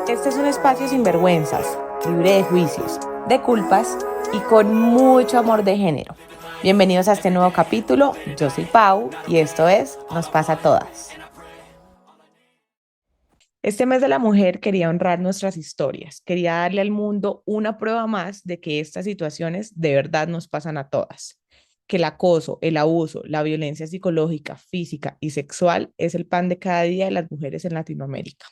Este es un espacio sin vergüenzas, libre de juicios, de culpas y con mucho amor de género. Bienvenidos a este nuevo capítulo. Yo soy Pau y esto es Nos pasa a todas. Este mes de la mujer quería honrar nuestras historias, quería darle al mundo una prueba más de que estas situaciones de verdad nos pasan a todas, que el acoso, el abuso, la violencia psicológica, física y sexual es el pan de cada día de las mujeres en Latinoamérica.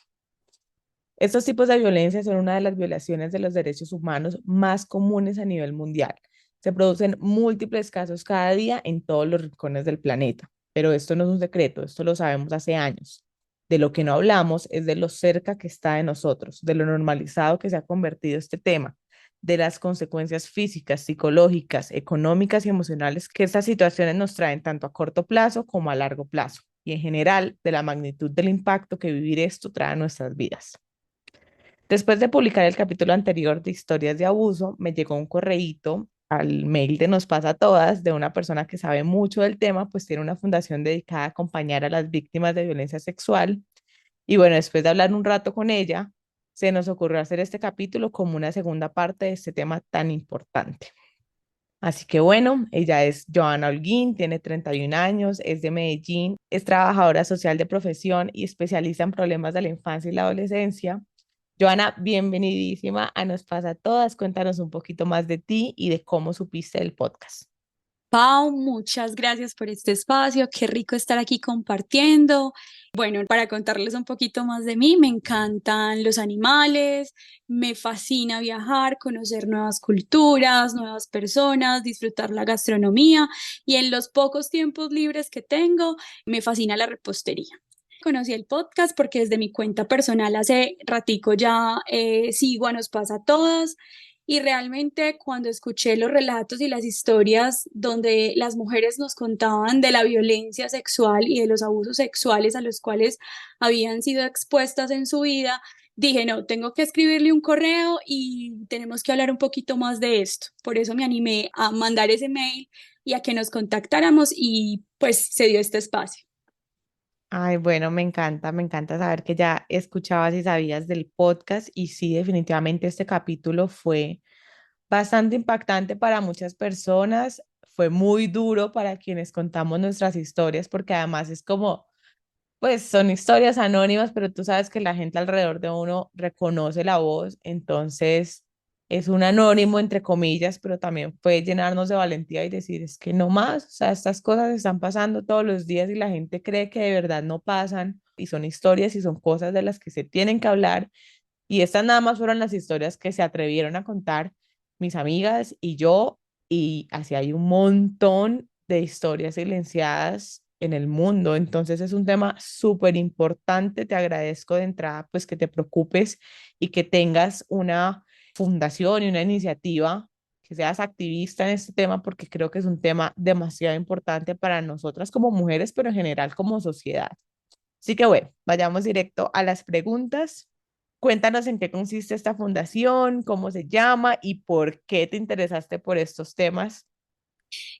Estos tipos de violencia son una de las violaciones de los derechos humanos más comunes a nivel mundial. Se producen múltiples casos cada día en todos los rincones del planeta, pero esto no es un secreto, esto lo sabemos hace años. De lo que no hablamos es de lo cerca que está de nosotros, de lo normalizado que se ha convertido este tema, de las consecuencias físicas, psicológicas, económicas y emocionales que estas situaciones nos traen tanto a corto plazo como a largo plazo, y en general de la magnitud del impacto que vivir esto trae a nuestras vidas. Después de publicar el capítulo anterior de historias de abuso, me llegó un correíto al mail de Nos pasa a todas de una persona que sabe mucho del tema, pues tiene una fundación dedicada a acompañar a las víctimas de violencia sexual. Y bueno, después de hablar un rato con ella, se nos ocurrió hacer este capítulo como una segunda parte de este tema tan importante. Así que bueno, ella es Joana Holguín, tiene 31 años, es de Medellín, es trabajadora social de profesión y especialista en problemas de la infancia y la adolescencia. Joana, bienvenidísima a Nos pasa a todas. Cuéntanos un poquito más de ti y de cómo supiste el podcast. Pau, muchas gracias por este espacio, qué rico estar aquí compartiendo. Bueno, para contarles un poquito más de mí, me encantan los animales, me fascina viajar, conocer nuevas culturas, nuevas personas, disfrutar la gastronomía y en los pocos tiempos libres que tengo, me fascina la repostería. Conocí el podcast porque desde mi cuenta personal hace ratico ya sigo a Nos pasa a todas. Y realmente cuando escuché los relatos y las historias donde las mujeres nos contaban de la violencia sexual y de los abusos sexuales a los cuales habían sido expuestas en su vida, dije, no, tengo que escribirle un correo y tenemos que hablar un poquito más de esto. Por eso me animé a mandar ese mail y a que nos contactáramos y pues se dio este espacio. Ay, bueno, me encanta saber que ya escuchabas y sabías del podcast y sí, definitivamente este capítulo fue bastante impactante para muchas personas, fue muy duro para quienes contamos nuestras historias porque además es como pues son historias anónimas, pero tú sabes que la gente alrededor de uno reconoce la voz, entonces es un anónimo entre comillas, pero también puede llenarnos de valentía y decir, es que no más, o sea, estas cosas están pasando todos los días y la gente cree que de verdad no pasan y son historias y son cosas de las que se tienen que hablar y estas nada más fueron las historias que se atrevieron a contar mis amigas y yo, y así hay un montón de historias silenciadas en el mundo. Entonces es un tema súper importante. Te agradezco de entrada, pues que te preocupes y que tengas una fundación y una iniciativa, que seas activista en este tema, porque creo que es un tema demasiado importante para nosotras como mujeres, pero en general como sociedad. Así que bueno, vayamos directo a las preguntas. Cuéntanos en qué consiste esta fundación, cómo se llama y por qué te interesaste por estos temas.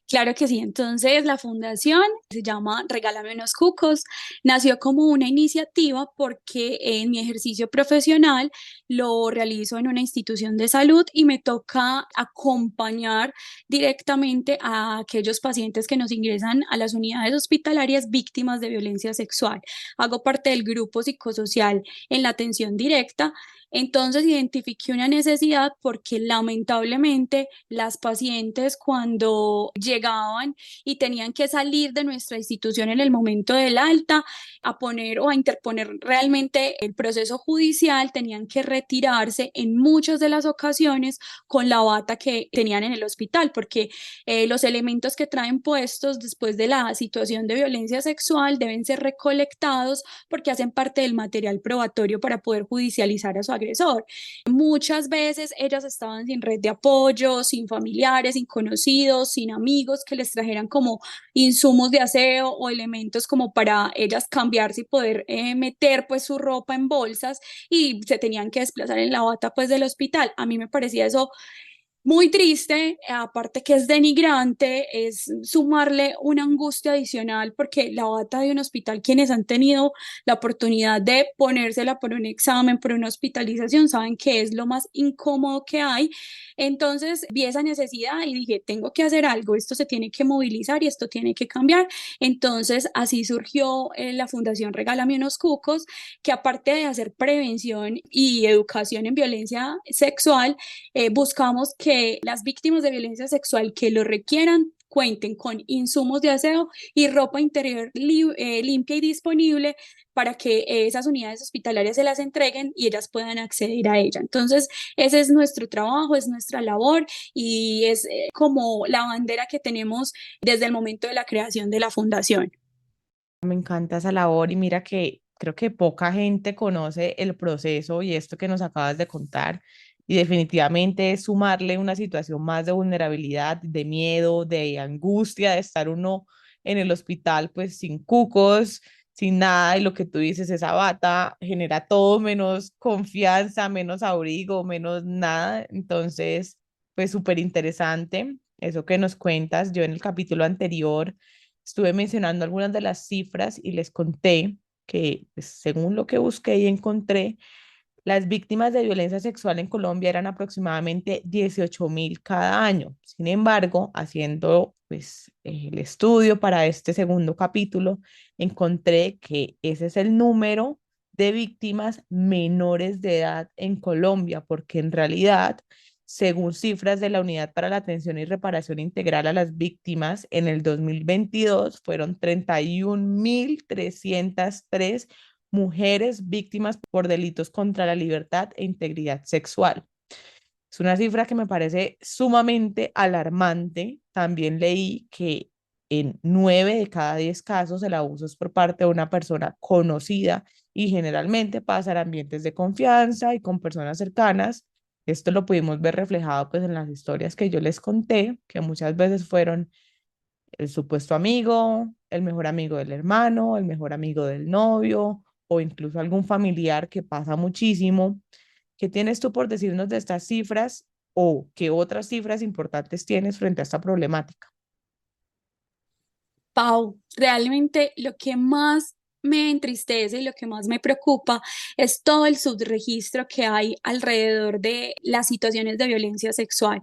Claro que sí, entonces la fundación se llama Regálame unos cucos, nació como una iniciativa porque en mi ejercicio profesional lo realizo en una institución de salud y me toca acompañar directamente a aquellos pacientes que nos ingresan a las unidades hospitalarias víctimas de violencia sexual. Hago parte del grupo psicosocial en la atención directa. Entonces identifiqué una necesidad porque lamentablemente las pacientes cuando llegaban y tenían que salir de nuestra institución en el momento del alta a poner o a interponer realmente el proceso judicial, tenían que retirarse en muchas de las ocasiones con la bata que tenían en el hospital porque los elementos que traen puestos después de la situación de violencia sexual deben ser recolectados porque hacen parte del material probatorio para poder judicializar a su agresor. Muchas veces ellas estaban sin red de apoyo, sin familiares, sin conocidos, sin amigos que les trajeran como insumos de aseo o elementos como para ellas cambiarse y poder meter pues su ropa en bolsas y se tenían que desplazar en la bata pues del hospital. A mí me parecía eso muy triste, aparte que es denigrante, es sumarle una angustia adicional porque la bata de un hospital, quienes han tenido la oportunidad de ponérsela por un examen, por una hospitalización, saben que es lo más incómodo que hay. Entonces vi esa necesidad y dije, tengo que hacer algo, esto se tiene que movilizar y esto tiene que cambiar. Entonces así surgió la Fundación Regálame unos cucos, que aparte de hacer prevención y educación en violencia sexual, buscamos que las víctimas de violencia sexual que lo requieran cuenten con insumos de aseo y ropa interior limpia y disponible para que esas unidades hospitalarias se las entreguen y ellas puedan acceder a ella. Entonces, ese es nuestro trabajo, es nuestra labor y es como la bandera que tenemos desde el momento de la creación de la fundación. Me encanta esa labor y mira que creo que poca gente conoce el proceso y esto que nos acabas de contar. Y definitivamente es sumarle una situación más de vulnerabilidad, de miedo, de angustia, de estar uno en el hospital pues sin cucos, sin nada. Y lo que tú dices, esa bata genera todo menos confianza, menos abrigo, menos nada. Entonces, pues súper interesante eso que nos cuentas. Yo en el capítulo anterior estuve mencionando algunas de las cifras y les conté que, pues, según lo que busqué y encontré, las víctimas de violencia sexual en Colombia eran aproximadamente 18.000 cada año. Sin embargo, haciendo pues, el estudio para este segundo capítulo, encontré que ese es el número de víctimas menores de edad en Colombia, porque en realidad, según cifras de la Unidad para la Atención y Reparación Integral a las Víctimas, en el 2022 fueron 31.303 mujeres víctimas por delitos contra la libertad e integridad sexual. Es una cifra que me parece sumamente alarmante. También leí que en 9 de cada 10 casos el abuso es por parte de una persona conocida y generalmente pasa en ambientes de confianza y con personas cercanas. Esto lo pudimos ver reflejado pues en las historias que yo les conté, que muchas veces fueron el supuesto amigo, el mejor amigo del hermano, el mejor amigo del novio o incluso algún familiar que pasa muchísimo. ¿Qué tienes tú por decirnos de estas cifras o qué otras cifras importantes tienes frente a esta problemática? Pau, realmente lo que más me entristece y lo que más me preocupa es todo el subregistro que hay alrededor de las situaciones de violencia sexual.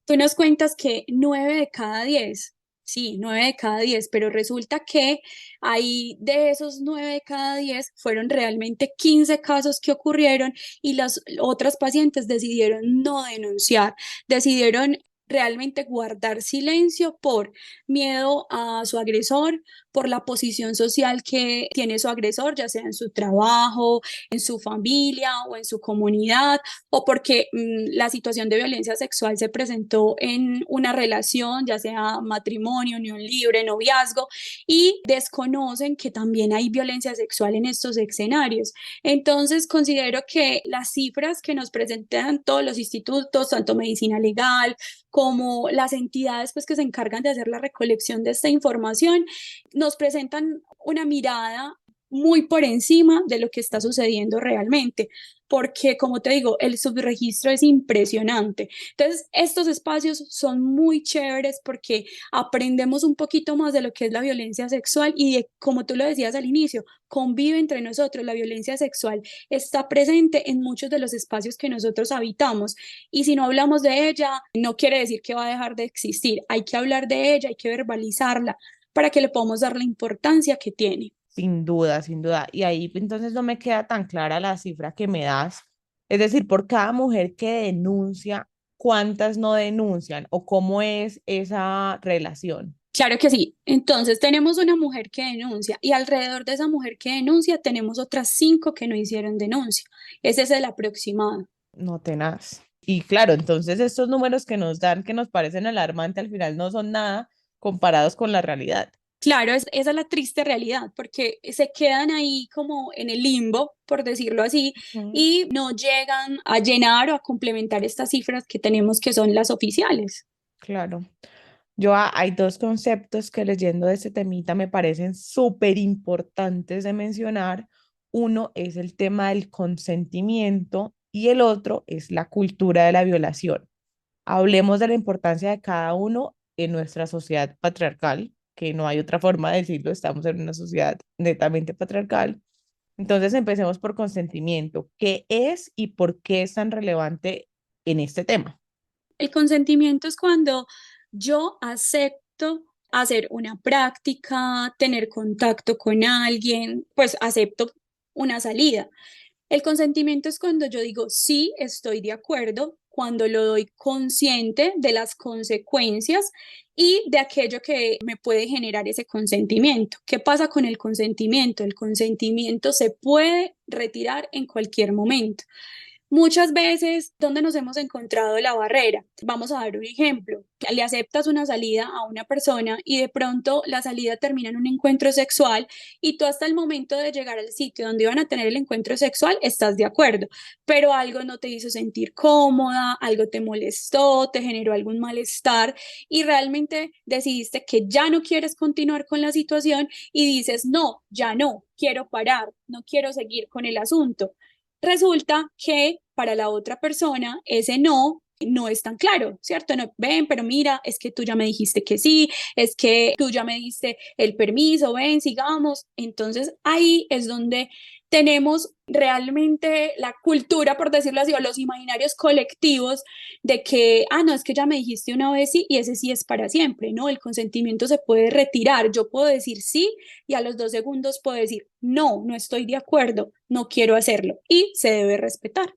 Tú nos cuentas que 9 de cada 10, sí, 9 de cada 10, pero resulta que ahí de esos 9 de cada 10 fueron realmente 15 casos que ocurrieron y las otras pacientes decidieron no denunciar, decidieron realmente guardar silencio por miedo a su agresor, por la posición social que tiene su agresor, ya sea en su trabajo, en su familia o en su comunidad, o porque la situación de violencia sexual se presentó en una relación, ya sea matrimonio, unión libre, noviazgo, y desconocen que también hay violencia sexual en estos escenarios. Entonces, considero que las cifras que nos presentan todos los institutos, tanto medicina legal como las entidades pues, que se encargan de hacer la recolección de esta información, nos presentan una mirada muy por encima de lo que está sucediendo realmente, porque como te digo, el subregistro es impresionante. Entonces, estos espacios son muy chéveres porque aprendemos un poquito más de lo que es la violencia sexual y de, como tú lo decías al inicio, convive entre nosotros. La violencia sexual está presente en muchos de los espacios que nosotros habitamos y si no hablamos de ella, no quiere decir que va a dejar de existir. Hay que hablar de ella, hay que verbalizarla para que le podamos dar la importancia que tiene. Sin duda, sin duda. Y ahí entonces no me queda tan clara la cifra que me das. Es decir, por cada mujer que denuncia, ¿cuántas no denuncian o cómo es esa relación? Claro que sí. Entonces tenemos una mujer que denuncia y alrededor de esa mujer que denuncia tenemos otras 5 que no hicieron denuncia. Ese es el aproximado. No tenaz. Y claro, entonces estos números que nos dan, que nos parecen alarmantes, al final no son nada comparados con la realidad. Claro, esa es la triste realidad, porque se quedan ahí como en el limbo, por decirlo así, Ujú. y no llegan a llenar o a complementar estas cifras que tenemos que son las oficiales. Claro. Hay dos conceptos que leyendo de este temita me parecen súper importantes de mencionar. Uno es el tema del consentimiento y el otro es la cultura de la violación. hablemos de la importancia de cada uno en nuestra sociedad patriarcal, que no hay otra forma de decirlo, estamos en una sociedad netamente patriarcal. Entonces empecemos por consentimiento. ¿Qué es y por qué es tan relevante en este tema? El consentimiento es cuando yo acepto hacer una práctica, tener contacto con alguien, pues acepto una salida. El consentimiento es cuando yo digo sí, estoy de acuerdo, cuando lo doy consciente de las consecuencias y de aquello que me puede generar ese consentimiento. ¿Qué pasa con el consentimiento? El consentimiento se puede retirar en cualquier momento. Muchas veces, ¿dónde nos hemos encontrado la barrera? Vamos a dar un ejemplo. Le aceptas una salida a una persona y de pronto la salida termina en un encuentro sexual y tú hasta el momento de llegar al sitio donde iban a tener el encuentro sexual estás de acuerdo, pero algo no te hizo sentir cómoda, algo te molestó, te generó algún malestar y realmente decidiste que ya no quieres continuar con la situación y dices, no, ya no, quiero parar, no quiero seguir con el asunto. Resulta que para la otra persona ese no es tan claro, ¿cierto? No, ven, pero mira, es que tú ya me dijiste que sí, es que tú ya me diste el permiso, ven, sigamos. Entonces ahí es donde tenemos realmente la cultura, por decirlo así, o los imaginarios colectivos de que, ah, no, es que ya me dijiste una vez sí y ese sí es para siempre, ¿no? El consentimiento se puede retirar. Yo puedo decir sí y a los 2 segundos puedo decir, no, no estoy de acuerdo, no quiero hacerlo y se debe respetar.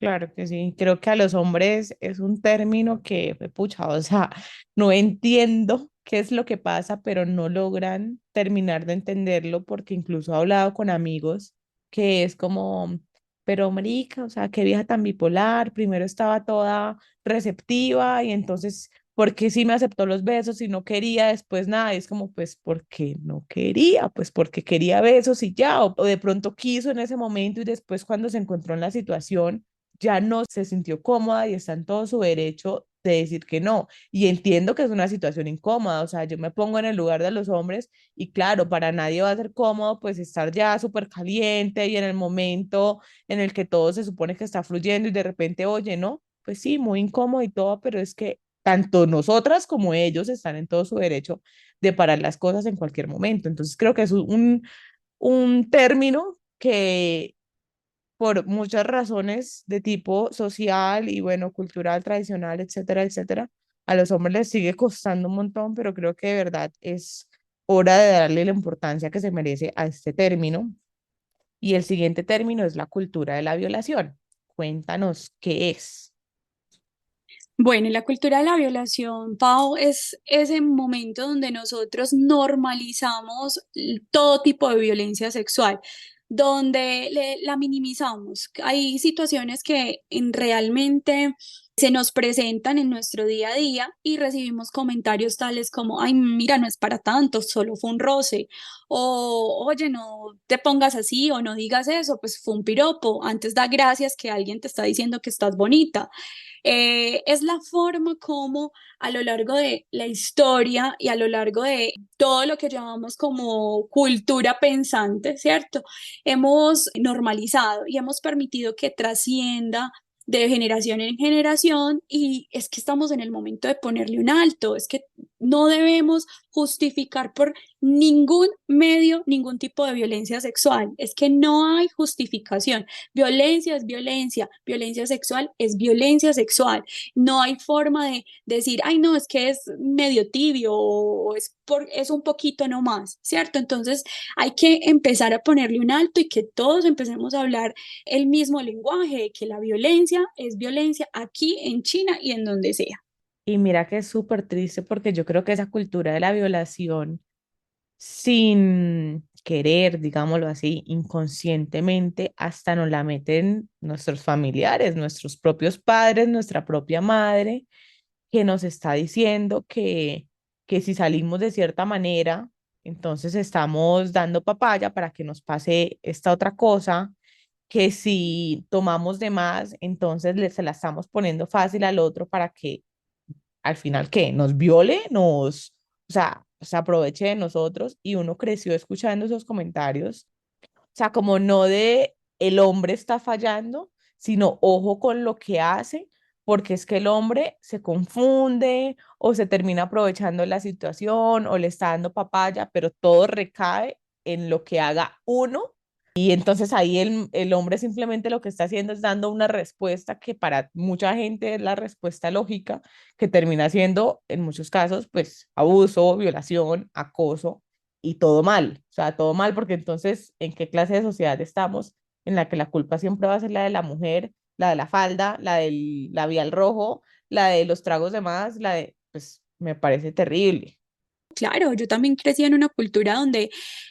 Claro que sí, creo que a los hombres es un término que, pucha, o sea, no entiendo qué es lo que pasa, pero no logran terminar de entenderlo porque incluso he hablado con amigos que es como, pero marica, o sea, qué vieja tan bipolar, primero estaba toda receptiva y entonces, ¿por qué sí me aceptó los besos y no quería después nada? Y es como, pues, porque no quería, pues porque quería besos y ya, o de pronto quiso en ese momento y después cuando se encontró en la situación ya no se sintió cómoda y está en todo su derecho de decir que no. Y entiendo que es una situación incómoda, o sea, yo me pongo en el lugar de los hombres y claro, para nadie va a ser cómodo pues estar ya súper caliente y en el momento en el que todo se supone que está fluyendo y de repente, oye, ¿no? Pues sí, muy incómodo y todo, pero es que tanto nosotras como ellos están en todo su derecho de parar las cosas en cualquier momento. Entonces creo que es un término que por muchas razones de tipo social y bueno, cultural, tradicional, etcétera, etcétera, a los hombres les sigue costando un montón, pero creo que de verdad es hora de darle la importancia que se merece a este término. Y el siguiente término es la cultura de la violación. Cuéntanos qué es. Bueno, la cultura de la violación, Pau, es ese momento donde nosotros normalizamos todo tipo de violencia sexual, donde la minimizamos. Hay situaciones que realmente se nos presentan en nuestro día a día y recibimos comentarios tales como, ay, mira, no es para tanto, solo fue un roce, o oye, no te pongas así o no digas eso, pues fue un piropo, antes da gracias que alguien te está diciendo que estás bonita. Es la forma como a lo largo de la historia y a lo largo de todo lo que llamamos como cultura pensante, ¿cierto? Hemos normalizado y hemos permitido que trascienda de generación en generación y es que estamos en el momento de ponerle un alto, es que no debemos justificar por ningún medio ningún tipo de violencia sexual, es que no hay justificación. Violencia es violencia, violencia sexual es violencia sexual. No hay forma de decir, ay, no, es que es medio tibio o es un poquito nomás, ¿cierto? Entonces hay que empezar a ponerle un alto y que todos empecemos a hablar el mismo lenguaje, que la violencia es violencia aquí en China y en donde sea. Y mira que es súper triste porque yo creo que esa cultura de la violación sin querer, digámoslo así, inconscientemente, hasta nos la meten nuestros familiares, nuestros propios padres, nuestra propia madre, que nos está diciendo que si salimos de cierta manera, entonces estamos dando papaya para que nos pase esta otra cosa, que si tomamos de más, entonces se la estamos poniendo fácil al otro para que al final, ¿qué? Nos viole, o sea, se aproveche de nosotros y uno creció escuchando esos comentarios, o sea, como no de el hombre está fallando, sino ojo con lo que hace, porque es que el hombre se confunde o se termina aprovechando de la situación o le está dando papaya, pero todo recae en lo que haga uno y entonces ahí el hombre simplemente lo que está haciendo es dando una respuesta que para mucha gente es la respuesta lógica, que termina siendo en muchos casos pues abuso, violación, acoso y todo mal. O sea, todo mal porque entonces, ¿en qué clase de sociedad estamos en la que la culpa siempre va a ser la de la mujer, la de la falda, la del labial rojo, la de los tragos de más, la de, pues me parece terrible. Claro, yo también crecí en una cultura donde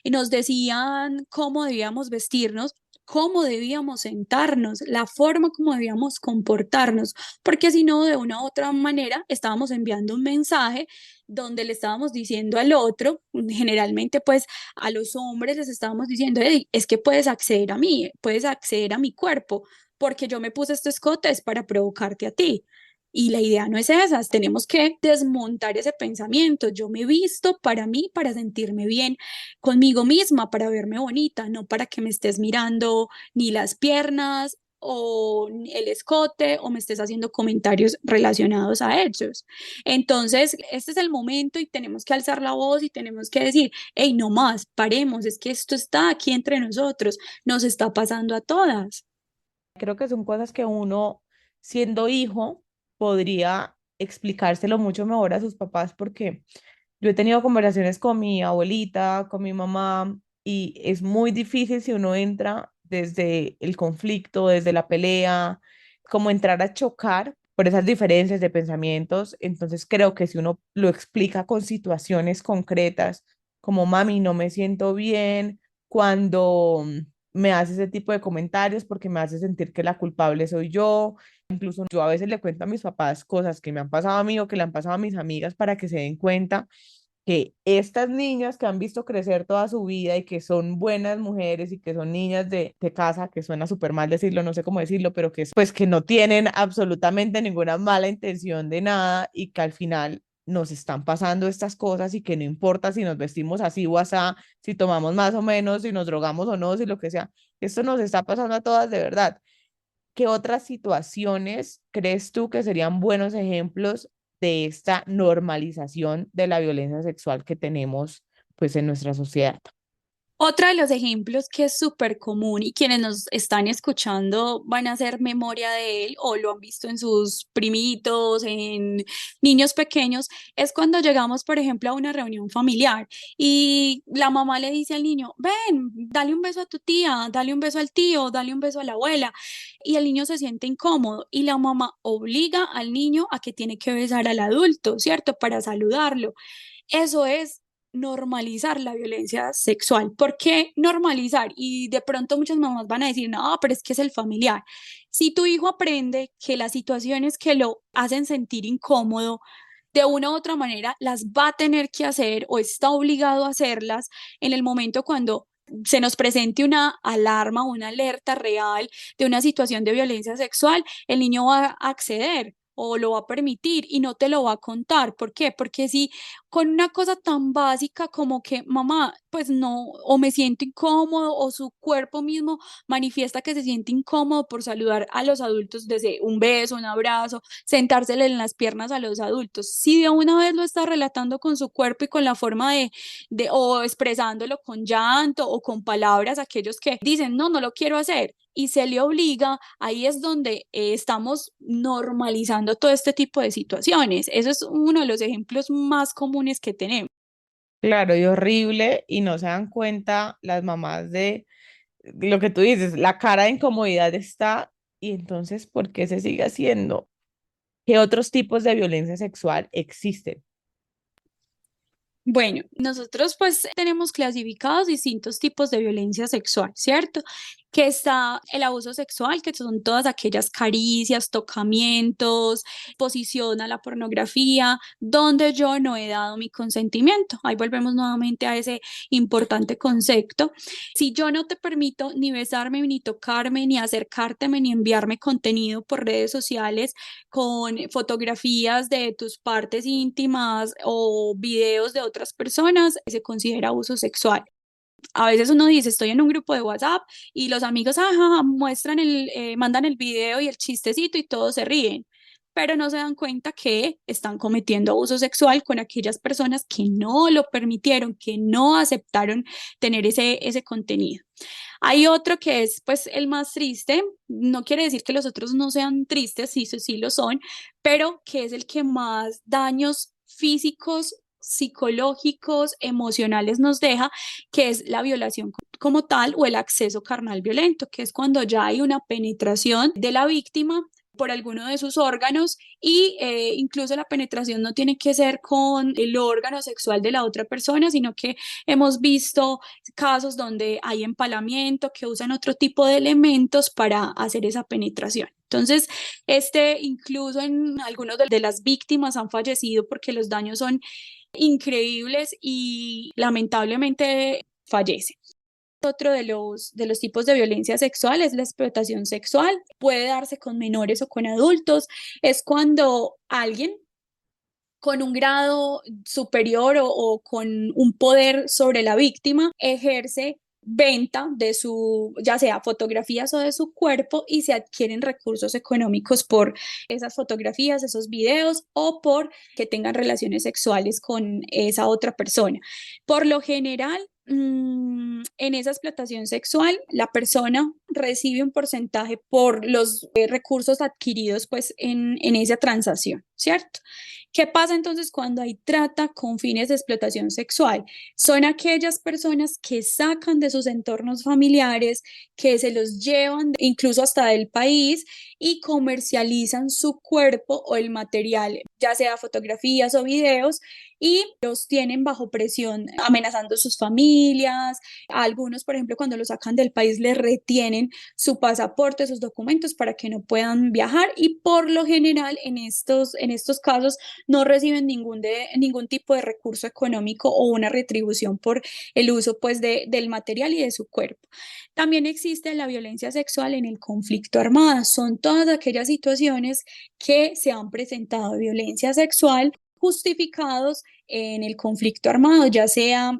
nos decían cómo debíamos vestirnos, cómo debíamos sentarnos, la forma como debíamos comportarnos, porque si no, de una u otra manera, estábamos enviando un mensaje donde le estábamos diciendo al otro, generalmente pues a los hombres les estábamos diciendo: "Ey, es que puedes acceder a mí, puedes acceder a mi cuerpo, porque yo me puse este escote es para provocarte a ti". Y la idea no es esa, tenemos que desmontar ese pensamiento. Yo me visto para mí, para sentirme bien conmigo misma, para verme bonita, no para que me estés mirando ni las piernas o el escote o me estés haciendo comentarios relacionados a ellos. Entonces, este es el momento y tenemos que alzar la voz y tenemos que decir: hey, no más, paremos, es que esto está aquí entre nosotros, nos está pasando a todas. Creo que son cosas que uno, siendo hijo, podría explicárselo mucho mejor a sus papás porque yo he tenido conversaciones con mi abuelita, con mi mamá, y es muy difícil si uno entra desde el conflicto, desde la pelea, como entrar a chocar por esas diferencias de pensamientos. Entonces creo que si uno lo explica con situaciones concretas, como mami, no me siento bien cuando me hace ese tipo de comentarios porque me hace sentir que la culpable soy yo. Incluso yo a veces le cuento a mis papás cosas que me han pasado a mí o que le han pasado a mis amigas para que se den cuenta que estas niñas que han visto crecer toda su vida y que son buenas mujeres y que son niñas de casa, que suena súper mal decirlo, no sé cómo decirlo, pero que pues que no tienen absolutamente ninguna mala intención de nada y que al final nos están pasando estas cosas y que no importa si nos vestimos así o asá, si tomamos más o menos, si nos drogamos o no, si lo que sea, esto nos está pasando a todas de verdad. ¿Qué otras situaciones crees tú que serían buenos ejemplos de esta normalización de la violencia sexual que tenemos pues en nuestra sociedad? Otro de los ejemplos que es súper común y quienes nos están escuchando van a hacer memoria de él o lo han visto en sus primitos, en niños pequeños, es cuando llegamos, por ejemplo, a una reunión familiar y la mamá le dice al niño: ven, dale un beso a tu tía, dale un beso al tío, dale un beso a la abuela. Y el niño se siente incómodo y la mamá obliga al niño a que tiene que besar al adulto, ¿cierto? Para saludarlo. Eso es normalizar la violencia sexual. ¿Por qué normalizar? Y de pronto muchas mamás van a decir: no, pero es que es el familiar. Si tu hijo aprende que las situaciones que lo hacen sentir incómodo, de una u otra manera las va a tener que hacer o está obligado a hacerlas en el momento cuando se nos presente una alarma, una alerta real de una situación de violencia sexual, el niño va a acceder o lo va a permitir y no te lo va a contar. ¿Por qué? Porque si con una cosa tan básica como que mamá, pues no, o me siento incómodo, o su cuerpo mismo manifiesta que se siente incómodo por saludar a los adultos desde un beso, un abrazo, sentársele en las piernas a los adultos. Si de una vez lo está relatando con su cuerpo y con la forma o expresándolo con llanto o con palabras, aquellos que dicen: no, no lo quiero hacer, y se le obliga, ahí es donde estamos normalizando todo este tipo de situaciones. Eso es uno de los ejemplos más comunes que tenemos. Claro, y horrible, y no se dan cuenta las mamás de lo que tú dices, la cara de incomodidad está, y entonces, ¿por qué se sigue haciendo? ¿Qué otros tipos de violencia sexual existen? Bueno, nosotros pues tenemos clasificados distintos tipos de violencia sexual, ¿cierto? Que está el abuso sexual, que son todas aquellas caricias, tocamientos, posición a la pornografía, donde yo no he dado mi consentimiento. Ahí volvemos nuevamente a ese importante concepto. Si yo no te permito ni besarme, ni tocarme, ni acercárteme, ni enviarme contenido por redes sociales con fotografías de tus partes íntimas o videos de otras personas, se considera abuso sexual. A veces uno dice: estoy en un grupo de WhatsApp y los amigos, ajá, muestran mandan el video y el chistecito y todos se ríen. pero no se dan cuenta que están cometiendo abuso sexual con aquellas personas que no lo permitieron, que no aceptaron tener ese contenido. Hay otro que es pues el más triste, no quiere decir que los otros no sean tristes, sí, sí lo son, pero que es el que más daños físicos, psicológicos, emocionales nos deja, que es la violación como tal o el acceso carnal violento, que es cuando ya hay una penetración de la víctima por alguno de sus órganos y incluso la penetración no tiene que ser con el órgano sexual de la otra persona, sino que hemos visto casos donde hay empalamiento, que usan otro tipo de elementos para hacer esa penetración. Entonces, incluso en algunos de las víctimas han fallecido porque los daños son increíbles y lamentablemente fallecen. Otro de los tipos de violencia sexual es la explotación sexual. Puede darse con menores o con adultos. Es cuando alguien con un grado superior o con un poder sobre la víctima ejerce venta de su, ya sea fotografías o de su cuerpo y se adquieren recursos económicos por esas fotografías, esos videos o por que tengan relaciones sexuales con esa otra persona. Por lo general, en esa explotación sexual, la persona recibe un porcentaje por los recursos adquiridos pues en esa transacción, ¿cierto? ¿Qué pasa entonces cuando hay trata con fines de explotación sexual? Son aquellas personas que sacan de sus entornos familiares, que se los llevan incluso hasta del país y comercializan su cuerpo o el material, ya sea fotografías o videos, y los tienen bajo presión, amenazando sus familias. A algunos, por ejemplo, cuando los sacan del país, les retienen su pasaporte, sus documentos para que no puedan viajar y por lo general en estos casos no reciben ningún tipo de recurso económico o una retribución por el uso pues del material y de su cuerpo. También existe la violencia sexual en el conflicto armado. Son todas aquellas situaciones que se han presentado violencia sexual justificados en el conflicto armado, ya sea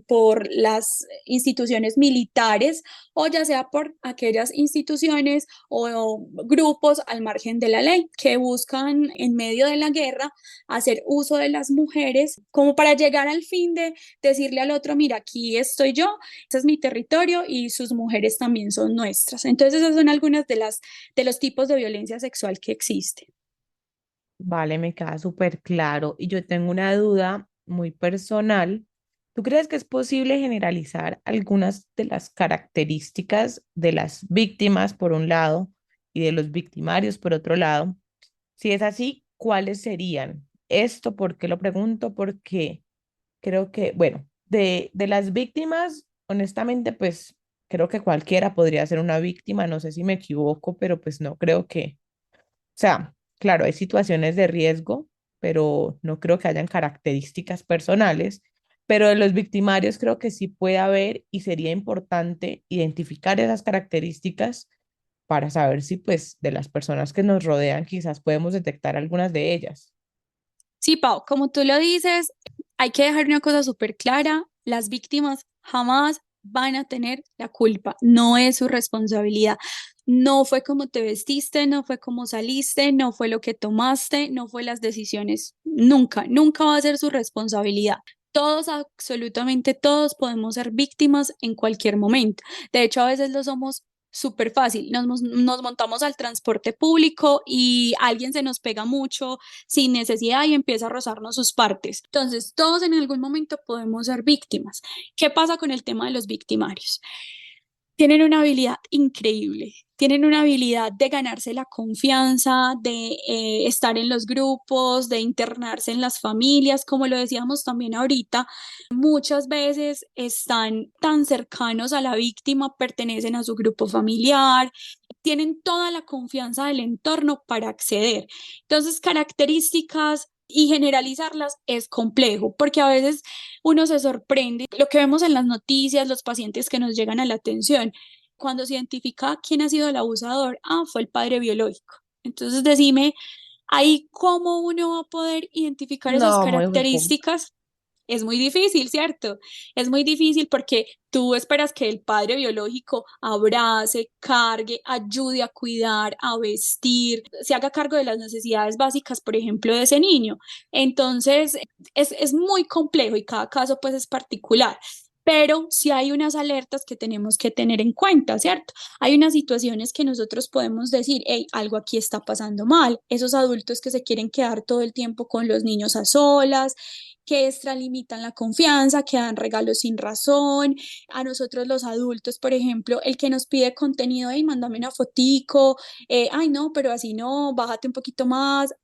por las instituciones militares o ya sea por aquellas instituciones o grupos al margen de la ley que buscan en medio de la guerra hacer uso de las mujeres como para llegar al fin de decirle al otro, mira, aquí estoy yo, este es mi territorio y sus mujeres también son nuestras. Entonces esas son algunas de los tipos de violencia sexual que existen. Vale, me queda súper claro. Y yo tengo una duda muy personal. ¿Tú crees que es posible generalizar algunas de las características de las víctimas por un lado y de los victimarios por otro lado? Si es así, ¿cuáles serían? Esto, ¿por qué lo pregunto? Porque creo que, bueno, de las víctimas, honestamente, pues creo que cualquiera podría ser una víctima. No sé si me equivoco, pero pues no creo que, o sea, claro, hay situaciones de riesgo, pero no creo que hayan características personales. Pero de los victimarios creo que sí puede haber y sería importante identificar esas características para saber si pues de las personas que nos rodean quizás podemos detectar algunas de ellas. Sí, Pau, como tú lo dices, hay que dejar una cosa súper clara, las víctimas jamás van a tener la culpa, no es su responsabilidad. No fue como te vestiste, no fue como saliste, no fue lo que tomaste, no fue las decisiones. Nunca, nunca va a ser su responsabilidad. Todos, absolutamente todos podemos ser víctimas en cualquier momento. De hecho, a veces lo somos súper fácil. Nos montamos al transporte público y alguien se nos pega mucho sin necesidad y empieza a rozarnos sus partes. Entonces, todos en algún momento podemos ser víctimas. ¿Qué pasa con el tema de los victimarios? Tienen una habilidad increíble, tienen una habilidad de ganarse la confianza, de estar en los grupos, de internarse en las familias, como lo decíamos también ahorita, muchas veces están tan cercanos a la víctima, pertenecen a su grupo familiar, tienen toda la confianza del entorno para acceder. Entonces, características y generalizarlas es complejo, porque a veces uno se sorprende, lo que vemos en las noticias, los pacientes que nos llegan a la atención, cuando se identifica quién ha sido el abusador, fue el padre biológico. Entonces, decime, ahí cómo uno va a poder identificar esas No, muy justo. características. Es muy difícil, ¿cierto? Es muy difícil porque tú esperas que el padre biológico abrace, cargue, ayude a cuidar, a vestir, se haga cargo de las necesidades básicas, por ejemplo, de ese niño. Entonces, es muy complejo y cada caso pues es particular. Pero sí hay unas alertas que tenemos que tener en cuenta, ¿cierto? Hay unas situaciones que nosotros podemos decir, hey, algo aquí está pasando mal. Esos adultos que se quieren quedar todo el tiempo con los niños a solas, que extralimitan la confianza, que dan regalos sin razón. A nosotros los adultos, por ejemplo, el que nos pide contenido, hey, mándame una fotico, ay, no, pero así no, bájate un poquito más.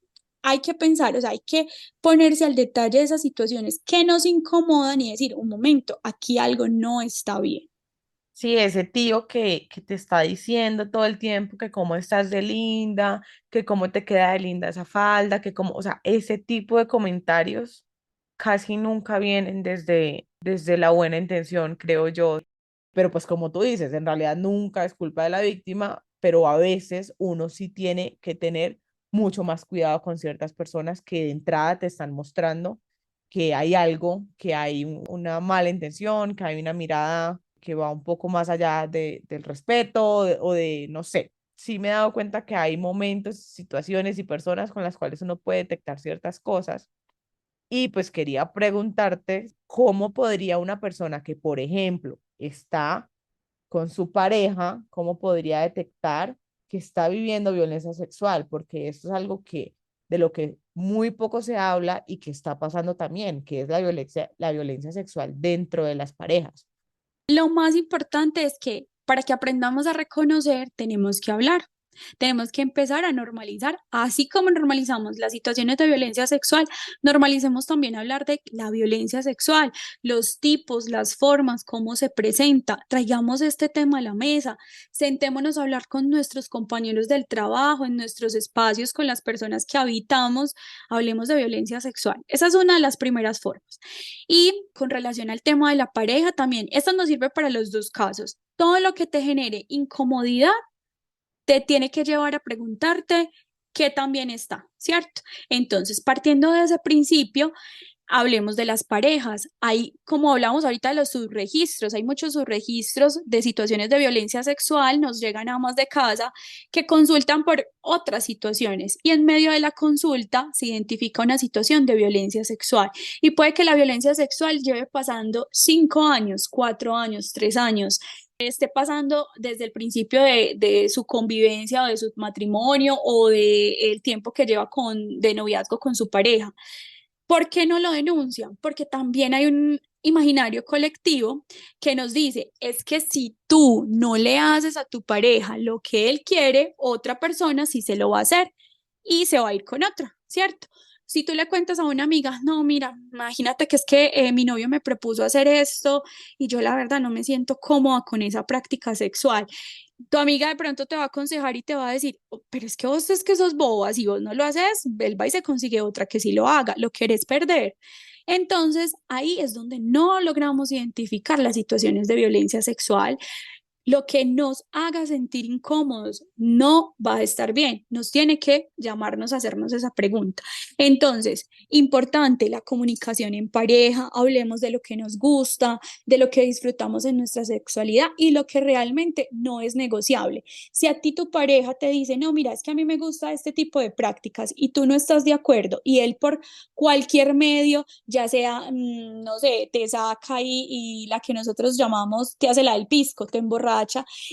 Hay que pensar, o sea, hay que ponerse al detalle de esas situaciones que nos incomodan y decir, un momento, aquí algo no está bien. Sí, ese tío que te está diciendo todo el tiempo que cómo estás de linda, que cómo te queda de linda esa falda, que cómo, o sea, ese tipo de comentarios casi nunca vienen desde la buena intención, creo yo. Pero pues como tú dices, en realidad nunca es culpa de la víctima, pero a veces uno sí tiene que tener mucho más cuidado con ciertas personas que de entrada te están mostrando que hay algo, que hay una mala intención, que hay una mirada que va un poco más allá del respeto o de, no sé. Sí me he dado cuenta que hay momentos, situaciones y personas con las cuales uno puede detectar ciertas cosas. Y pues quería preguntarte cómo podría una persona que, por ejemplo, está con su pareja, cómo podría detectar que está viviendo violencia sexual, porque esto es algo que de lo que muy poco se habla y que está pasando también, que es la violencia sexual dentro de las parejas. Lo más importante es que para que aprendamos a reconocer, tenemos que hablar. Tenemos que empezar a normalizar, así como normalizamos las situaciones de violencia sexual, normalicemos también hablar de la violencia sexual, los tipos, las formas, cómo se presenta. Traigamos este tema a la mesa, sentémonos a hablar con nuestros compañeros del trabajo, en nuestros espacios, con las personas que habitamos, hablemos de violencia sexual. Esa es una de las primeras formas. Y con relación al tema de la pareja también, esto nos sirve para los dos casos. Todo lo que te genere incomodidad te tiene que llevar a preguntarte qué también está, ¿cierto? Entonces, partiendo de ese principio, hablemos de las parejas. Hay, como hablamos ahorita de los subregistros, hay muchos subregistros de situaciones de violencia sexual, nos llegan a amas de casa que consultan por otras situaciones y en medio de la consulta se identifica una situación de violencia sexual y puede que la violencia sexual lleve pasando 5 años, 4 años, 3 años, esté pasando desde el principio de su convivencia o de su matrimonio o de el tiempo que lleva de noviazgo con su pareja. ¿Por qué no lo denuncian? Porque también hay un imaginario colectivo que nos dice, es que si tú no le haces a tu pareja lo que él quiere, otra persona sí se lo va a hacer y se va a ir con otra, ¿cierto? Si tú le cuentas a una amiga, no, mira, imagínate que es que mi novio me propuso hacer esto y yo la verdad no me siento cómoda con esa práctica sexual. Tu amiga de pronto te va a aconsejar y te va a decir, "Oh, pero es que vos es que sos boba, si vos no lo haces, él va y se consigue otra que sí lo haga, lo querés perder". Entonces, ahí es donde no logramos identificar las situaciones de violencia sexual. Lo que nos haga sentir incómodos no va a estar bien. Nos tiene que llamarnos a hacernos esa pregunta. Entonces, importante la comunicación en pareja, hablemos de lo que nos gusta, de lo que disfrutamos en nuestra sexualidad y lo que realmente no es negociable. Si a ti tu pareja te dice, no, mira, es que a mí me gusta este tipo de prácticas y tú no estás de acuerdo y él por cualquier medio, ya sea, no sé, te saca y la que nosotros llamamos, te hace la del pisco, te emborracha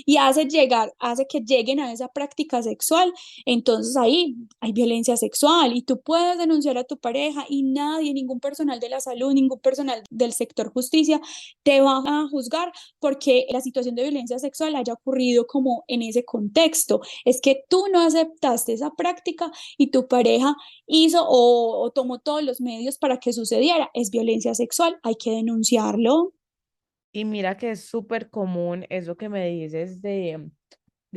y hace que lleguen a esa práctica sexual, entonces ahí hay violencia sexual y tú puedes denunciar a tu pareja y nadie, ningún personal de la salud, ningún personal del sector justicia te va a juzgar porque la situación de violencia sexual haya ocurrido como en ese contexto. Es que tú no aceptaste esa práctica y tu pareja hizo o tomó todos los medios para que sucediera. Es violencia sexual, hay que denunciarlo. Y mira que es súper común eso que me dices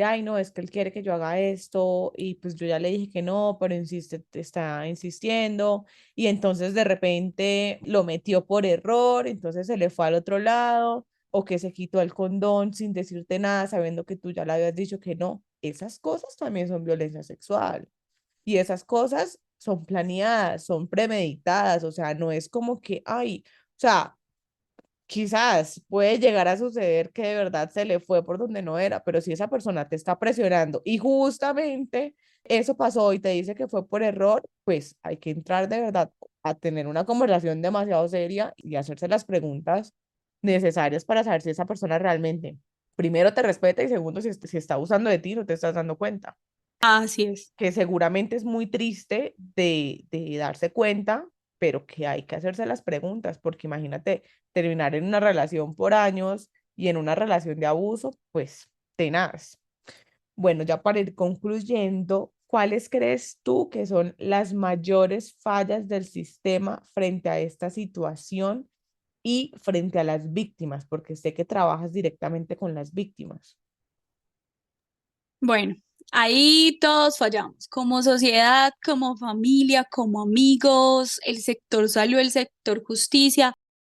ay, no, es que él quiere que yo haga esto y pues yo ya le dije que no, pero insiste, está insistiendo y entonces de repente lo metió por error, entonces se le fue al otro lado o que se quitó el condón sin decirte nada, sabiendo que tú ya le habías dicho que no. Esas cosas también son violencia sexual. Y esas cosas son planeadas, son premeditadas, o sea, no es como que, ay, sea, quizás puede llegar a suceder que de verdad se le fue por donde no era, pero si esa persona te está presionando y justamente eso pasó y te dice que fue por error, pues hay que entrar de verdad a tener una conversación demasiado seria y hacerse las preguntas necesarias para saber si esa persona realmente, primero, te respeta y segundo, si está abusando de ti, no te estás dando cuenta, Así es. que seguramente es muy triste de darse cuenta, pero que hay que hacerse las preguntas, porque imagínate terminar en una relación por años y en una relación de abuso, pues tenaz. Bueno, ya para ir concluyendo, ¿cuáles crees tú que son las mayores fallas del sistema frente a esta situación y frente a las víctimas? Porque sé que trabajas directamente con las víctimas. Bueno, ahí todos fallamos, como sociedad, como familia, como amigos, el sector salud, el sector justicia.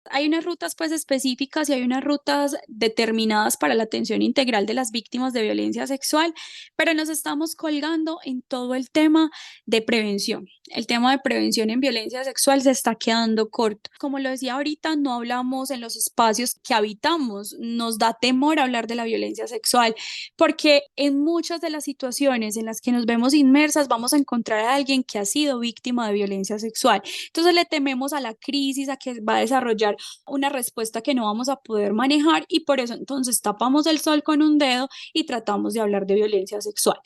Hay unas rutas pues específicas y hay unas rutas determinadas para la atención integral de las víctimas de violencia sexual, pero nos estamos colgando en todo el tema de prevención. El tema de prevención en violencia sexual se está quedando corto. Como lo decía ahorita, no hablamos en los espacios que habitamos. Nos da temor hablar de la violencia sexual porque en muchas de las situaciones en las que nos vemos inmersas vamos a encontrar a alguien que ha sido víctima de violencia sexual. Entonces le tememos a la crisis, a que va a desarrollar una respuesta que no vamos a poder manejar y por eso entonces tapamos el sol con un dedo y tratamos de hablar de violencia sexual.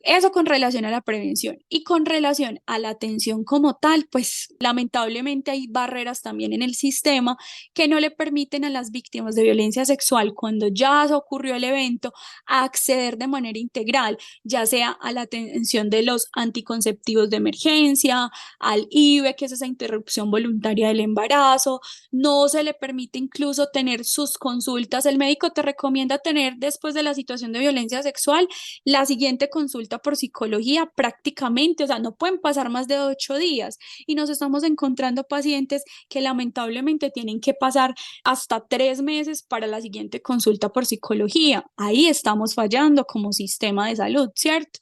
Eso con relación a la prevención y con relación a la atención como tal, pues lamentablemente hay barreras también en el sistema que no le permiten a las víctimas de violencia sexual cuando ya ocurrió el evento acceder de manera integral, ya sea a la atención de los anticonceptivos de emergencia, al IVE, que es esa interrupción voluntaria del embarazo, no se le permite incluso tener sus consultas. El médico te recomienda tener después de la situación de violencia sexual la siguiente consulta por psicología prácticamente, o sea, no pueden pasar más de 8 días y nos estamos encontrando pacientes que lamentablemente tienen que pasar hasta 3 meses para la siguiente consulta por psicología. Ahí estamos fallando como sistema de salud, ¿cierto?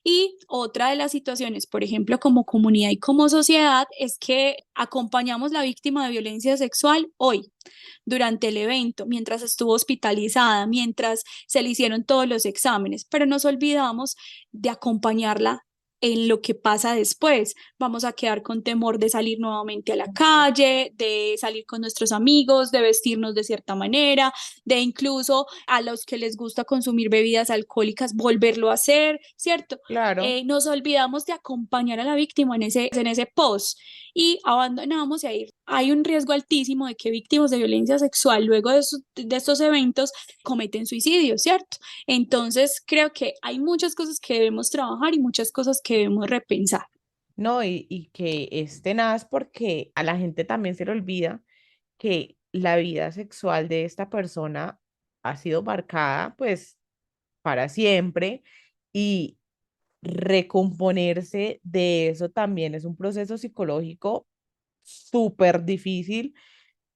Y otra de las situaciones, por ejemplo, como comunidad y como sociedad, es que acompañamos a la víctima de violencia sexual hoy, durante el evento, mientras estuvo hospitalizada, mientras se le hicieron todos los exámenes, pero nos olvidamos de acompañarla en lo que pasa después. Vamos a quedar con temor de salir nuevamente a la calle, de salir con nuestros amigos, de vestirnos de cierta manera, de incluso a los que les gusta consumir bebidas alcohólicas volverlo a hacer, ¿cierto? Claro. Nos olvidamos de acompañar a la víctima en ese post y abandonamos y ahí hay un riesgo altísimo de que víctimas de violencia sexual luego de estos eventos cometen suicidio, ¿cierto? Entonces creo que hay muchas cosas que debemos trabajar y muchas cosas que debemos repensar. No, y que es tenaz porque a la gente también se le olvida que la vida sexual de esta persona ha sido marcada pues para siempre y recomponerse de eso también es un proceso psicológico súper difícil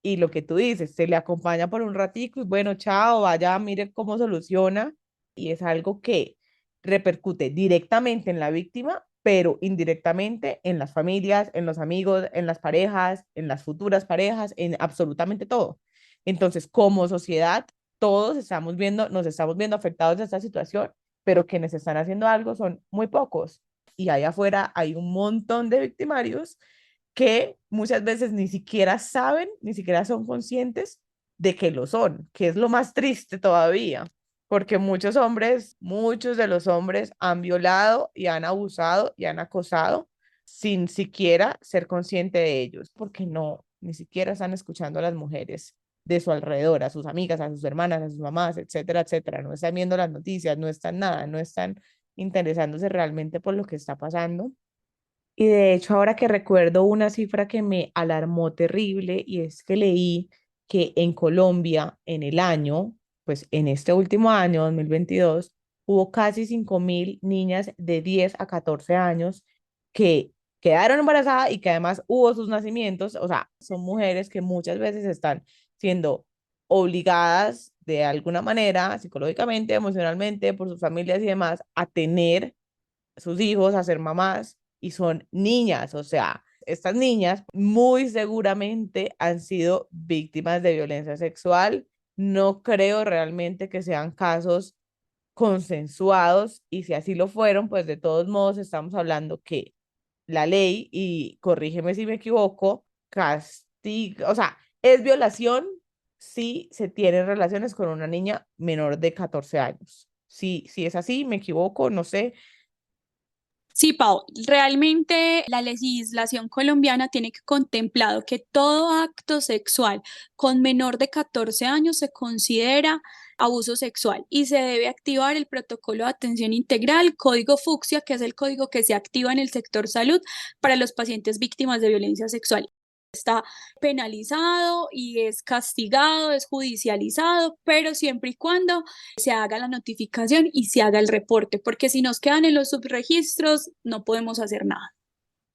y lo que tú dices, se le acompaña por un ratico y bueno, chao, vaya, mire cómo soluciona y es algo que repercute directamente en la víctima, pero indirectamente en las familias, en los amigos, en las parejas, en las futuras parejas, en absolutamente todo. Entonces, como sociedad, todos nos estamos viendo afectados de esta situación, pero quienes están haciendo algo son muy pocos. Y ahí afuera hay un montón de victimarios que muchas veces ni siquiera saben, ni siquiera son conscientes de que lo son, que es lo más triste todavía, porque muchos de los hombres han violado y han abusado y han acosado sin siquiera ser consciente de ellos, porque no, ni siquiera están escuchando a las mujeres de su alrededor, a sus amigas, a sus hermanas, a sus mamás, etcétera, etcétera. No están viendo las noticias, no están nada, no están interesándose realmente por lo que está pasando. Y de hecho, ahora que recuerdo una cifra que me alarmó terrible y es que leí que en Colombia, en el año, pues en este último año, 2022, hubo casi 5.000 niñas de 10 a 14 años que quedaron embarazadas y que además hubo sus nacimientos. O sea, son mujeres que muchas veces están siendo obligadas de alguna manera, psicológicamente, emocionalmente, por sus familias y demás, a tener sus hijos, a ser mamás y son niñas, o sea, estas niñas muy seguramente han sido víctimas de violencia sexual. No creo realmente que sean casos consensuados y si así lo fueron, pues de todos modos estamos hablando que la ley, y corrígeme si me equivoco, castiga, o sea, es violación si se tienen relaciones con una niña menor de 14 años. Si es así, me equivoco, no sé. Sí, Pau, realmente la legislación colombiana tiene que contemplado que todo acto sexual con menor de 14 años se considera abuso sexual y se debe activar el protocolo de atención integral, código fucsia, que es el código que se activa en el sector salud para los pacientes víctimas de violencia sexual. Está penalizado y es castigado, es judicializado, pero siempre y cuando se haga la notificación y se haga el reporte, porque si nos quedan en los subregistros, no podemos hacer nada.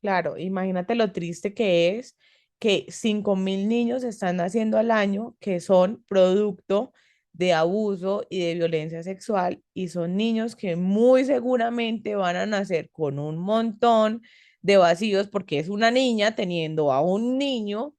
Claro, imagínate lo triste que es que 5.000 niños están naciendo al año que son producto de abuso y de violencia sexual y son niños que muy seguramente van a nacer con un montón de vacíos porque es una niña teniendo a un niño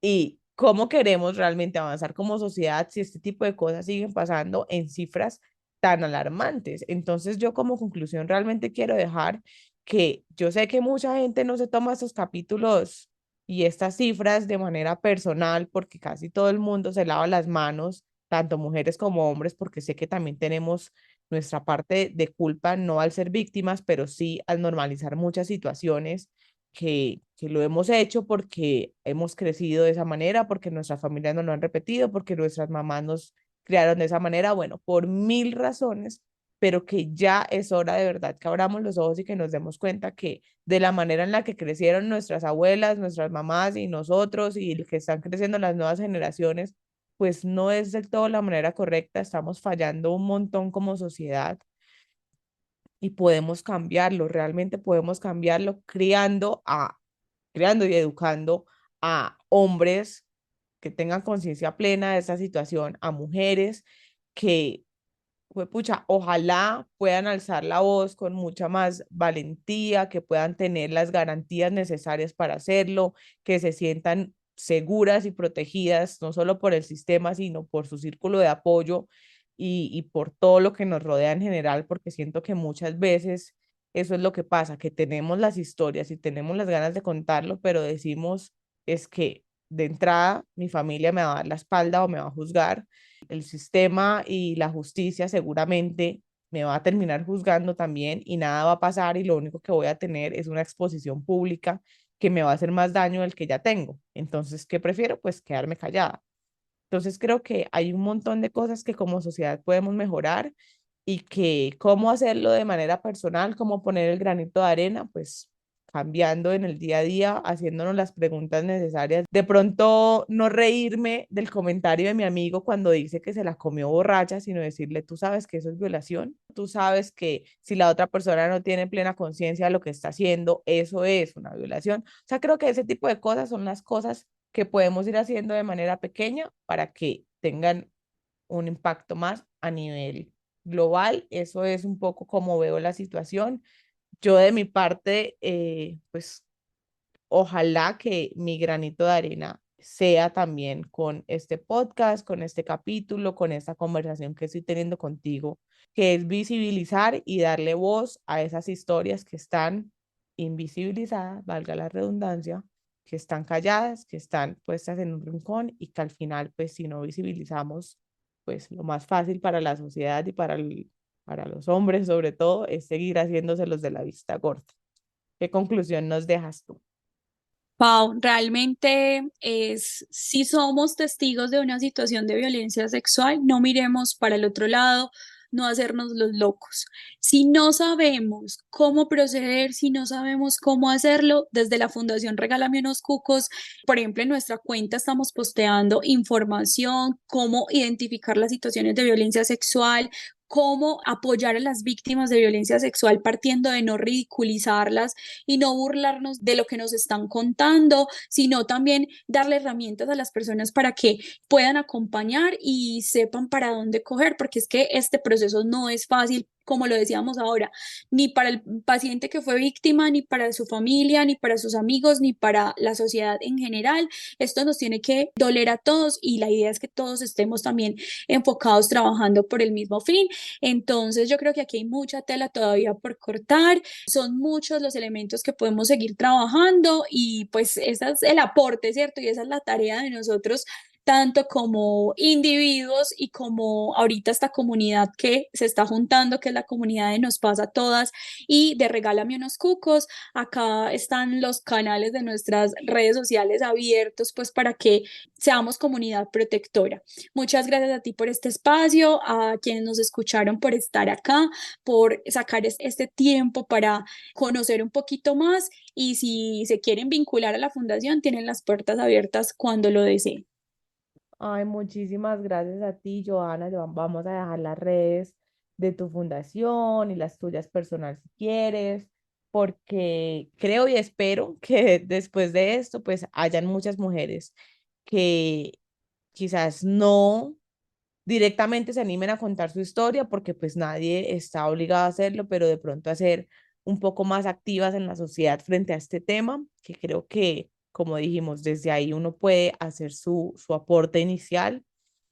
y cómo queremos realmente avanzar como sociedad si este tipo de cosas siguen pasando en cifras tan alarmantes. Entonces yo como conclusión realmente quiero dejar que yo sé que mucha gente no se toma estos capítulos y estas cifras de manera personal porque casi todo el mundo se lava las manos, tanto mujeres como hombres, porque sé que también tenemos nuestra parte de culpa, no al ser víctimas, pero sí al normalizar muchas situaciones que lo hemos hecho porque hemos crecido de esa manera, porque nuestras familias nos lo han repetido, porque nuestras mamás nos criaron de esa manera, bueno, por mil razones, pero que ya es hora de verdad que abramos los ojos y que nos demos cuenta que de la manera en la que crecieron nuestras abuelas, nuestras mamás y nosotros y que están creciendo las nuevas generaciones, pues no es del todo la manera correcta, estamos fallando un montón como sociedad y podemos cambiarlo, realmente podemos cambiarlo creando y educando a hombres que tengan conciencia plena de esta situación, a mujeres que, pues, pucha, ojalá puedan alzar la voz con mucha más valentía, que puedan tener las garantías necesarias para hacerlo, que se sientan seguras y protegidas, no solo por el sistema, sino por su círculo de apoyo y por todo lo que nos rodea en general, porque siento que muchas veces eso es lo que pasa, que tenemos las historias y tenemos las ganas de contarlo, pero decimos, es que de entrada mi familia me va a dar la espalda o me va a juzgar, el sistema y la justicia seguramente me va a terminar juzgando también y nada va a pasar y lo único que voy a tener es una exposición pública que me va a hacer más daño del que ya tengo. Entonces, ¿qué prefiero? Pues quedarme callada. Entonces, creo que hay un montón de cosas que como sociedad podemos mejorar y que cómo hacerlo de manera personal, cómo poner el granito de arena, pues cambiando en el día a día, haciéndonos las preguntas necesarias. De pronto, no reírme del comentario de mi amigo cuando dice que se la comió borracha, sino decirle, tú sabes que eso es violación, tú sabes que si la otra persona no tiene plena conciencia de lo que está haciendo, eso es una violación. O sea, creo que ese tipo de cosas son las cosas que podemos ir haciendo de manera pequeña para que tengan un impacto más a nivel global. Eso es un poco como veo la situación. Yo de mi parte, pues ojalá que mi granito de arena sea también con este podcast, con este capítulo, con esta conversación que estoy teniendo contigo, que es visibilizar y darle voz a esas historias que están invisibilizadas, valga la redundancia, que están calladas, que están puestas en un rincón y que al final, pues si no visibilizamos, pues lo más fácil para la sociedad y para los hombres sobre todo es seguir haciéndose los de la vista gorda. ¿Qué conclusión nos dejas tú? Pau, realmente es, si somos testigos de una situación de violencia sexual, no miremos para el otro lado, no hacernos los locos. Si no sabemos cómo proceder, si no sabemos cómo hacerlo, desde la Fundación Regálame unos Cucos, por ejemplo, en nuestra cuenta estamos posteando información, cómo identificar las situaciones de violencia sexual, cómo apoyar a las víctimas de violencia sexual partiendo de no ridiculizarlas y no burlarnos de lo que nos están contando, sino también darle herramientas a las personas para que puedan acompañar y sepan para dónde coger, porque es que este proceso no es fácil como lo decíamos ahora, ni para el paciente que fue víctima, ni para su familia, ni para sus amigos, ni para la sociedad en general. Esto nos tiene que doler a todos y la idea es que todos estemos también enfocados trabajando por el mismo fin. Entonces yo creo que aquí hay mucha tela todavía por cortar, son muchos los elementos que podemos seguir trabajando y pues ese es el aporte, ¿cierto? Y esa es la tarea de nosotros tanto como individuos y como ahorita esta comunidad que se está juntando, que es la comunidad de Nos Pasa a Todas y de Regálame unos cucos. Acá están los canales de nuestras redes sociales abiertos, pues para que seamos comunidad protectora. Muchas gracias a ti por este espacio, a quienes nos escucharon por estar acá, por sacar este tiempo para conocer un poquito más y si se quieren vincular a la fundación, tienen las puertas abiertas cuando lo deseen. Ay, muchísimas gracias a ti, Joana. Vamos a dejar las redes de tu fundación y las tuyas personal si quieres, porque creo y espero que después de esto, pues hayan muchas mujeres que quizás no directamente se animen a contar su historia, porque pues nadie está obligado a hacerlo, pero de pronto a ser un poco más activas en la sociedad frente a este tema, que creo que, como dijimos, desde ahí uno puede hacer su aporte inicial.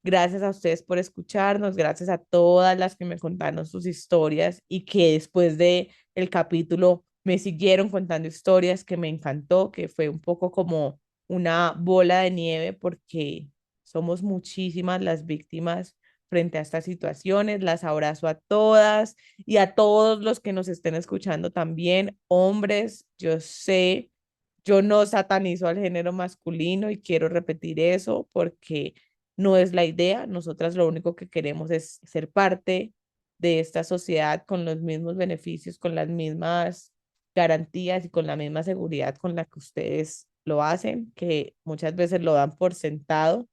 Gracias a ustedes por escucharnos, gracias a todas las que me contaron sus historias y que después de el capítulo me siguieron contando historias que me encantó, que fue un poco como una bola de nieve porque somos muchísimas las víctimas frente a estas situaciones. Las abrazo a todas y a todos los que nos estén escuchando también. Hombres, yo sé, yo no satanizo al género masculino y quiero repetir eso porque no es la idea. Nosotras lo único que queremos es ser parte de esta sociedad con los mismos beneficios, con las mismas garantías y con la misma seguridad con la que ustedes lo hacen, que muchas veces lo dan por sentado,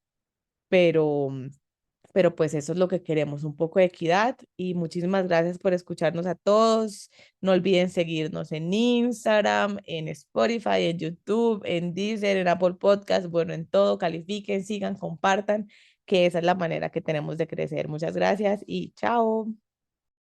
pero, pero pues eso es lo que queremos, un poco de equidad y muchísimas gracias por escucharnos a todos. No olviden seguirnos en Instagram, en Spotify, en YouTube, en Deezer, en Apple Podcast, bueno, en todo, califiquen, sigan, compartan, que esa es la manera que tenemos de crecer. Muchas gracias y chao.